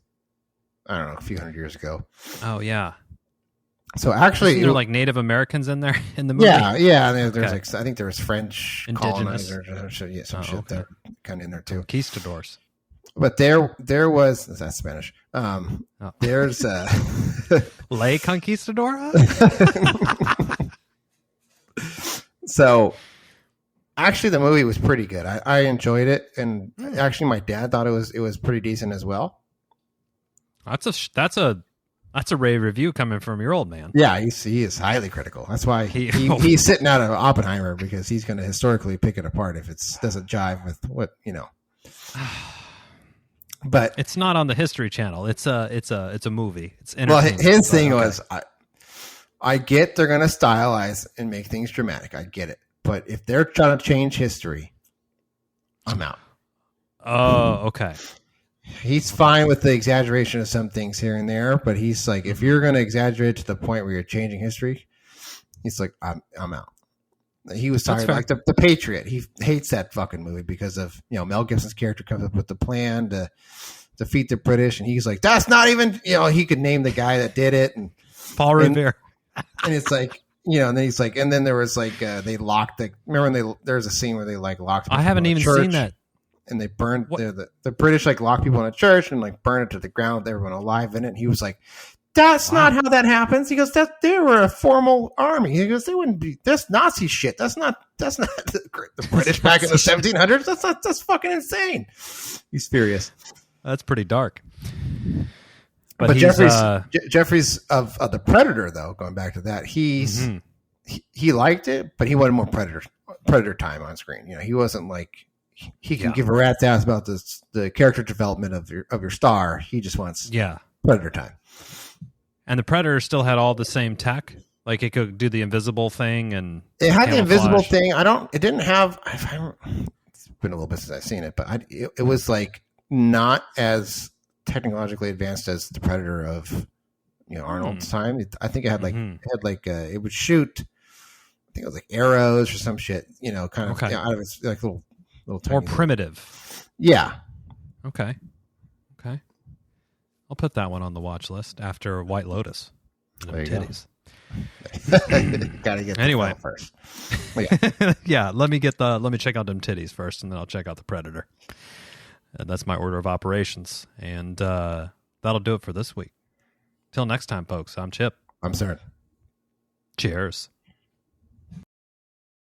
I don't know, a few hundred years ago. Oh, yeah. So actually, there like Native Americans in there in the movie? Yeah. There's I think there was French colonizers or some shit there kind of in there too. Conquistadors. But there was, that's Spanish. There's Lay Conquistador? So actually, the movie was pretty good. I enjoyed it, and actually, my dad thought it was pretty decent as well. That's a rave review coming from your old man. Yeah, he is highly critical. That's why he's sitting out of Oppenheimer, because he's going to historically pick it apart if it doesn't jive with what. But it's not on the History Channel. It's a movie. It's entertainment. Well, his thing was, I get they're going to stylize and make things dramatic. I get it. But if they're trying to change history, I'm out. Oh, okay. He's fine with the exaggeration of some things here and there, but he's like, if you're going to exaggerate to the point where you're changing history, he's like, I'm out. He was talking like the Patriot. He hates that fucking movie because of, Mel Gibson's character comes up with the plan to defeat the British, and he's like, that's not even, he could name the guy that did it, and Paul Revere. And it's like, and then he's like, and then there was like they locked remember when there was a scene where they like locked. I haven't even seen that. And they burned the British like locked people in a church and like burned it to the ground with everyone alive in it. And he was like, that's not how that happens. He goes, they were a formal army. He goes, they wouldn't be this Nazi shit. That's not the British back in the 1700s. That's fucking insane. He's furious. That's pretty dark. But Jeffries of the Predator, though, going back to that, he liked it, but he wanted more Predator time on screen. He wasn't like he can give a rat's ass about the character development of your star. He just wants Predator time. And the Predator still had all the same tech, like it could do the invisible thing, and it had the invisible thing. It didn't have. It's been a little bit since I've seen it, but it was like not as technologically advanced as the Predator of Arnold's time. I think it had like it would shoot. I think it was like arrows or some shit. Kind of out of its like little tiny more primitive. Yeah. Okay. I'll put that one on the watch list after White Lotus. There you titties. Gotta get anyway first. Yeah, let me check out them titties first, and then I'll check out the Predator. And that's my order of operations. And that'll do it for this week. Till next time, folks. I'm Chip. I'm Cern. Cheers.